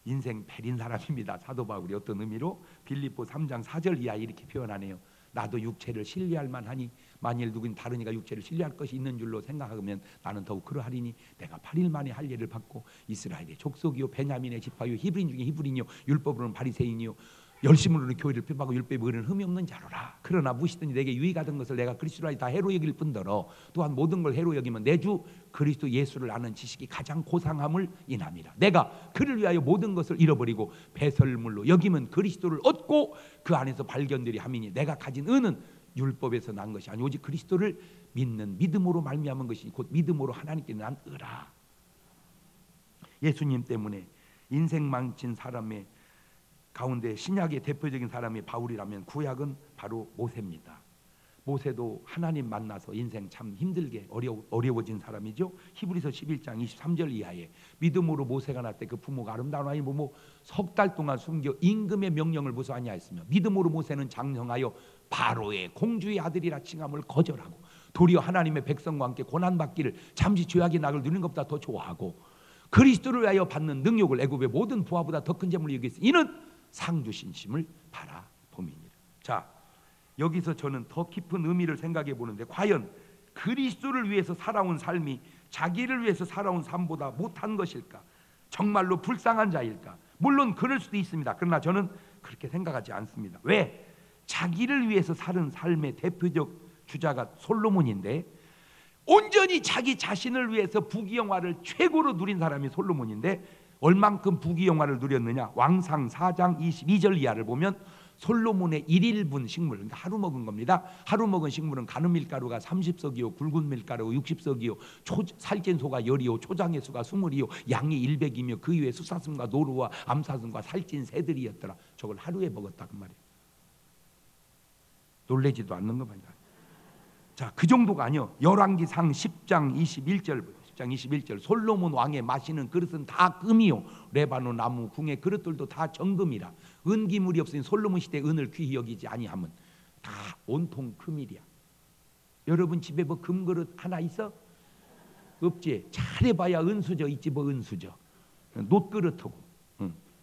인생 베린 사람입니다. 사도 바울이 어떤 의미로 빌립보 3장 4절 이하 이렇게 표현하네요. 나도 육체를 신뢰할 만하니 만일 누군 다른 이가 육체를 신뢰할 것이 있는 줄로 생각하면 나는 더욱 그러하리니 내가 8일 만에 할 예를 받고 이스라엘의 족속이요 베냐민의 지파요 히브리인 중에 히브리인이요 율법으로는 바리새인이요 열심으로는 교회를 핍박하고 율법에 의는 흠이 없는 자로라. 그러나 무시든지 내게 유익하던 것을 내가 그리스도라 다 해로 여길 뿐더러 또한 모든 걸 해로 여기면 내 주 그리스도 예수를 아는 지식이 가장 고상함을 인함이라. 내가 그를 위하여 모든 것을 잃어버리고 배설물로 여기면 그리스도를 얻고 그 안에서 발견들이 함이니 내가 가진 은은 율법에서 난 것이 아니 오직 그리스도를 믿는 믿음으로 말미암은 것이니 곧 믿음으로 하나님께 난 의라. 예수님 때문에 인생 망친 사람의 가운데 신약의 대표적인 사람이 바울이라면 구약은 바로 모세입니다. 모세도 하나님 만나서 인생 참 힘들게 어려워진 사람이죠. 히브리서 11장 23절 이하에 믿음으로 모세가 날 때 그 부모가 아름다운 아이 모모 석 달 동안 숨겨 임금의 명령을 무수 아니하였으며 믿음으로 모세는 장성하여 바로의 공주의 아들이라 칭함을 거절하고 도리어 하나님의 백성과 함께 고난받기를 잠시 죄악의 낙을 누리는 것보다 더 좋아하고 그리스도를 위하여 받는 능력을 애굽의 모든 부하보다 더 큰 재물로 여기서 이는 상 주신 심을 바라봄이니라. 자, 여기서 저는 더 깊은 의미를 생각해 보는데 과연 그리스도를 위해서 살아온 삶이 자기를 위해서 살아온 삶보다 못한 것일까? 정말로 불쌍한 자일까? 물론 그럴 수도 있습니다. 그러나 저는 그렇게 생각하지 않습니다. 왜? 자기를 위해서 사는 삶의 대표적 주자가 솔로몬인데 온전히 자기 자신을 위해서 부귀영화를 최고로 누린 사람이 솔로몬인데 얼만큼 부귀영화를 누렸느냐? 왕상 4장 22절 이하를 보면 솔로몬의 1인분 식물, 그러니까 하루 먹은 겁니다. 하루 먹은 식물은 가는 밀가루가 30석이요 굵은 밀가루가 60석이요 살찐 소가 10이요 초장의 수가 20이요 양이 100이며 그 위에 수사슴과 노루와 암사슴과 살찐 새들이었더라. 저걸 하루에 먹었다 그 말이에요. 놀래지도 않는 거 말이야. 자, 그 정도가 아니요. 열왕기상 10장 21절 솔로몬 왕의 마시는 그릇은 다 금이요 레바논 나무 궁의 그릇들도 다 정금이라. 은기물이 없으니 솔로몬 시대 은을 귀히 여기지 아니함은 다 온통 금이랴. 여러분 집에 뭐 금그릇 하나 있어? 없지. 잘해봐야 은수저 있지 뭐 은수저 놋그릇하고.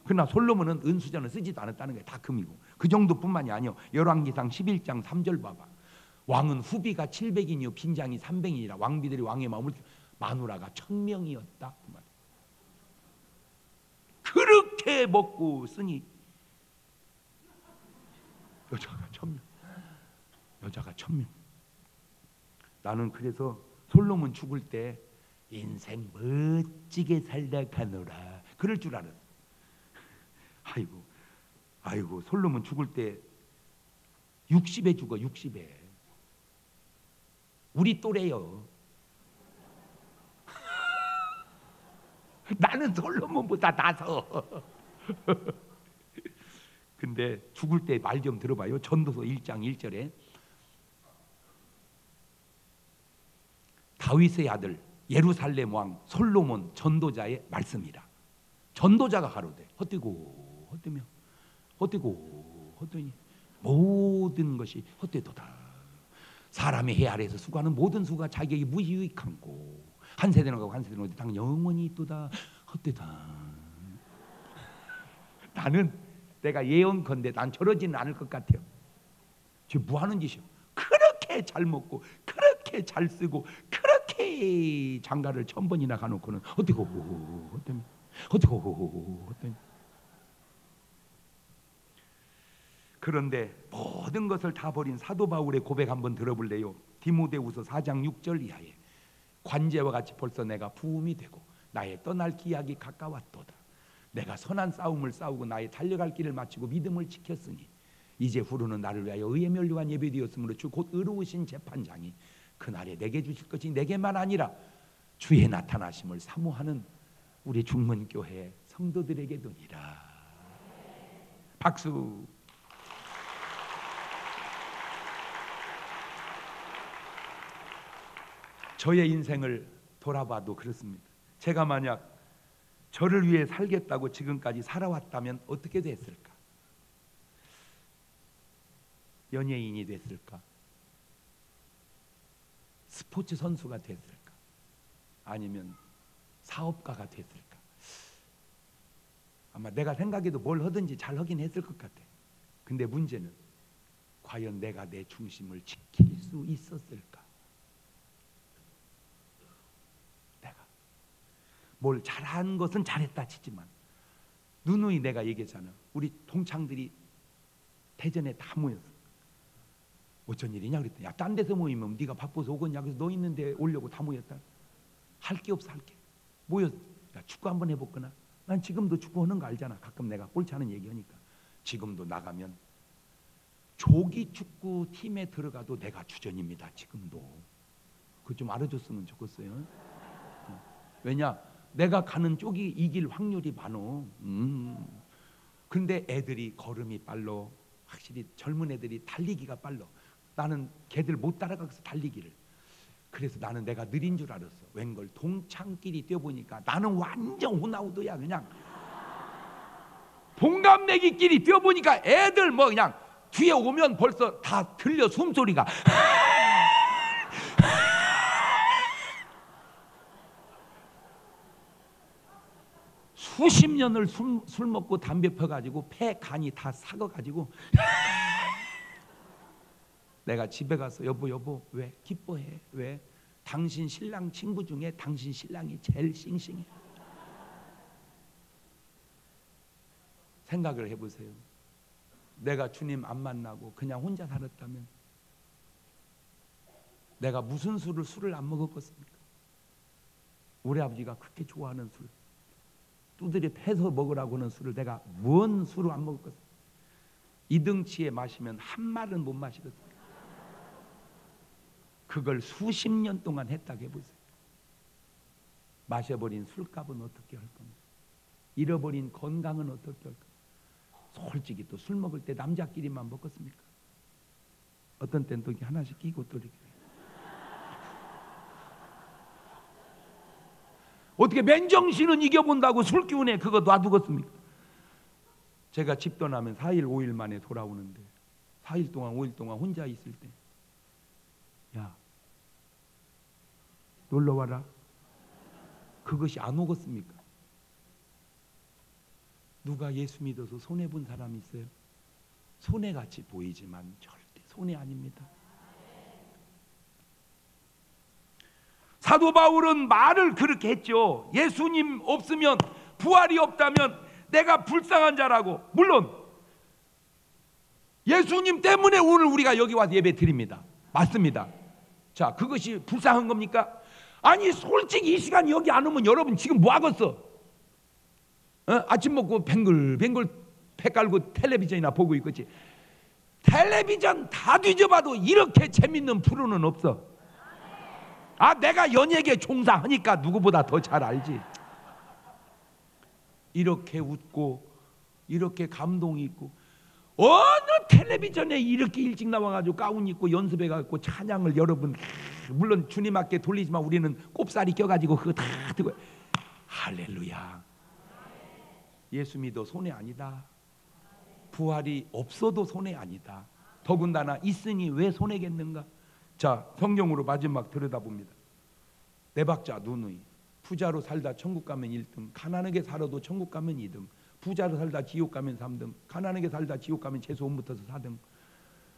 그러나 솔로몬은 은수저는 쓰지도 않았다는 거예요. 다 금이고. 그 정도뿐만이 아니요. 열왕기상 11장 3절 봐봐. 왕은 후비가 700인이요 빈장이 300인이라 왕비들이 왕의 마음을 마누라가 1000명이었다 그 말. 그렇게 먹고 쓰니 여자가 1000명. 여자가 1000명. 나는 그래서 솔로몬 죽을 때 인생 멋지게 살다 가노라 그럴 줄 알았어. 아이고 솔로몬 죽을 때 60에 죽어. 60에. 우리 또래요. 나는 솔로몬보다 나서. 근데 죽을 때 말 좀 들어봐요. 전도서 1장 1절에 다윗의 아들 예루살렘 왕 솔로몬 전도자의 말씀이라. 전도자가 가로되 헛되고 헛되며 헛되고 헛되니 모든 것이 헛되도다. 사람의 해 아래에서 수고하는 모든 수가 자기에게 무유익한고 한 세대는 가고 한 세대는 어디 당 영원히 있도다. 헛되다. 나는 내가 예언컨대 난 저러지는 않을 것 같아요. 지금 뭐 하는 짓이요? 그렇게 잘 먹고 그렇게 잘 쓰고 그렇게 장가를 1000번이나 가놓고는 어떻게 헛되니 헛되니. 그런데 모든 것을 다 버린 사도 바울의 고백 한번 들어볼래요? 디모데후서 4장 6절 이하에 관제와 같이 벌써 내가 부음이 되고 나의 떠날 기약이 가까웠도다. 내가 선한 싸움을 싸우고 나의 달려갈 길을 마치고 믿음을 지켰으니 이제 후로는 나를 위하여 의에 면류한 예배되었으므로 주 곧 의로우신 재판장이 그날에 내게 주실 것이 내게만 아니라 주의 나타나심을 사모하는 우리 중문교회 성도들에게 도니라. 박수. 저의 인생을 돌아봐도 그렇습니다. 제가 만약 저를 위해 살겠다고 지금까지 살아왔다면 어떻게 됐을까? 연예인이 됐을까? 스포츠 선수가 됐을까? 아니면 사업가가 됐을까? 아마 내가 생각해도 뭘 하든지 잘 하긴 했을 것 같아. 근데 문제는 과연 내가 내 중심을 지킬 수 있었을까? 내가 뭘 잘한 것은 잘했다 치지만 누누이 내가 얘기했잖아. 우리 동창들이 대전에 다 모였어. 어쩐 일이냐 그랬더니 야, 딴 데서 모이면 네가 바빠서 오겠냐. 그래서 너 있는데 오려고 다 모였다. 할 게 없어, 할 게. 모였어. 야, 축구 한번 해볼거나. 난 지금도 축구하는 거 알잖아. 가끔 내가 볼 차는 얘기하니까. 지금도 나가면 조기 축구 팀에 들어가도 내가 주전입니다. 지금도. 그거 좀 알아줬으면 좋겠어요. 왜냐? 내가 가는 쪽이 이길 확률이 많어. 근데 애들이 걸음이 빨라. 확실히 젊은 애들이 달리기가 빨라. 나는 걔들 못 따라가서 달리기를. 그래서 나는 내가 느린 줄 알았어. 웬걸 동창끼리 뛰어보니까 나는 완전 호나우도야. 그냥 동갑내기끼리 뛰어보니까 애들 뭐 그냥 뒤에 오면 벌써 다 들려 숨소리가. 수십 년을 술 먹고 담배 펴가지고 폐 간이 다 삭아가지고 내가 집에 가서 여보 왜 기뻐해? 왜? 당신 신랑 친구 중에 당신 신랑이 제일 싱싱해. 생각을 해보세요. 내가 주님 안 만나고 그냥 혼자 살았다면 내가 무슨 술을 안 먹었겠습니까? 우리 아버지가 그렇게 좋아하는 술, 두드려 패서 먹으라고 하는 술을 내가 뭔 술을 안 먹었겠습니까? 이등치에 마시면 한 말은 못 마시겠습니까? 그걸 수십 년 동안 했다고 해보세요. 마셔버린 술값은 어떻게 할 겁니까? 잃어버린 건강은 어떻게 할 겁니까? 솔직히 또 술 먹을 때 남자끼리만 먹겠습니까? 어떤 때는 또 이렇게 하나씩 끼고 또 이렇게. 어떻게 맨정신은 이겨본다고 술 기운에 그거 놔두겠습니까? 제가 집 떠나면 4일 5일 만에 돌아오는데 4일 동안 5일 동안 혼자 있을 때 야 놀러와라. 그것이 안 오겠습니까? 누가 예수 믿어서 손해본 사람이 있어요? 손해같이 보이지만 절대 손해 아닙니다. 사도 바울은 말을 그렇게 했죠. 예수님 없으면, 부활이 없다면 내가 불쌍한 자라고. 물론 예수님 때문에 오늘 우리가 여기 와서 예배 드립니다. 맞습니다. 자, 그것이 불쌍한 겁니까? 아니 솔직히 이 시간 여기 안 오면 여러분 지금 뭐 하겠어? 아침 먹고 뱅글뱅글 배 깔고 텔레비전이나 보고 있겠지. 텔레비전 다 뒤져봐도 이렇게 재밌는 프로는 없어. 아, 내가 연예계 종사하니까 누구보다 더 잘 알지. 이렇게 웃고 이렇게 감동이 있고, 어느 텔레비전에 이렇게 일찍 나와가지고 가운 입고 연습해가지고 찬양을 여러분, 물론 주님 앞에 돌리지만 우리는 꼽사리 껴가지고 그거 다 듣고, 할렐루야. 예수 믿어 손해 아니다. 부활이 없어도 손해 아니다. 더군다나 있으니 왜 손해겠는가? 자, 성경으로 마지막 들여다봅니다. 네 박자 누누이. 부자로 살다 천국 가면 1등, 가난하게 살아도 천국 가면 2등, 부자로 살다 지옥 가면 3등, 가난하게 살다 지옥 가면 최소 5부터서 4등.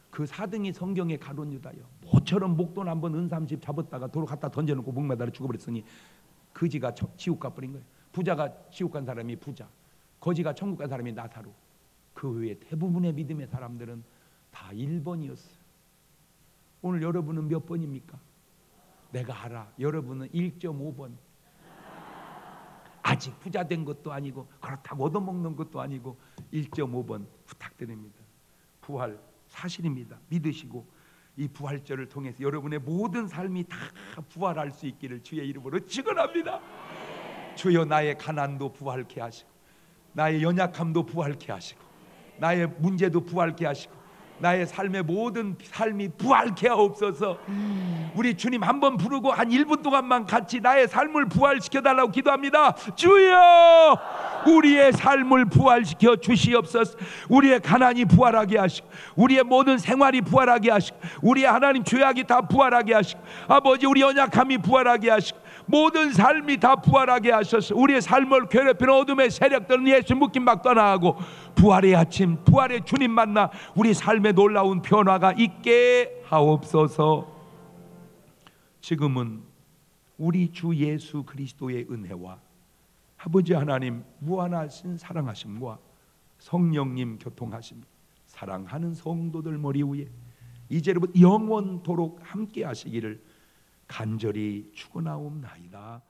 그 4등이 성경의 가론 유다요. 모처럼 목돈 한번 은삼십 잡았다가 도로 갖다 던져놓고 목매달아 죽어버렸으니 거지가 지옥 가버린 거예요. 부자가 지옥 간 사람이 부자, 거지가 천국 간 사람이 나사로. 그 외에 대부분의 믿음의 사람들은 다 1번이었어요. 오늘 여러분은 몇 번입니까? 내가 알아. 여러분은 1.5번. 아직 부자 된 것도 아니고 그렇다고 얻어먹는 것도 아니고 1.5번 부탁드립니다. 부활 사실입니다. 믿으시고 이 부활절을 통해서 여러분의 모든 삶이 다 부활할 수 있기를 주의 이름으로 축원합니다. 주여, 나의 가난도 부활케 하시고, 나의 연약함도 부활케 하시고, 나의 문제도 부활케 하시고, 나의 삶의 모든 삶이 부활케 하옵소서. 우리 주님 한번 부르고 한 1분 동안만 같이 나의 삶을 부활시켜 달라고 기도합니다. 주여, 우리의 삶을 부활시켜 주시옵소서. 우리의 가난이 부활하게 하시고, 우리의 모든 생활이 부활하게 하시고, 우리의 하나님 죄악이 다 부활하게 하시고, 아버지 우리 연약함이 부활하게 하시고, 모든 삶이 다 부활하게 하셔서 우리의 삶을 괴롭히는 어둠의 세력들은 예수 묶임 막 떠나가고 부활의 아침, 부활의 주님 만나 우리 삶에 놀라운 변화가 있게 하옵소서. 지금은 우리 주 예수 그리스도의 은혜와 아버지 하나님 무한하신 사랑하심과 성령님 교통하심, 사랑하는 성도들 머리 위에 이제로부터 영원토록 함께 하시기를 간절히 축원하옵나이다.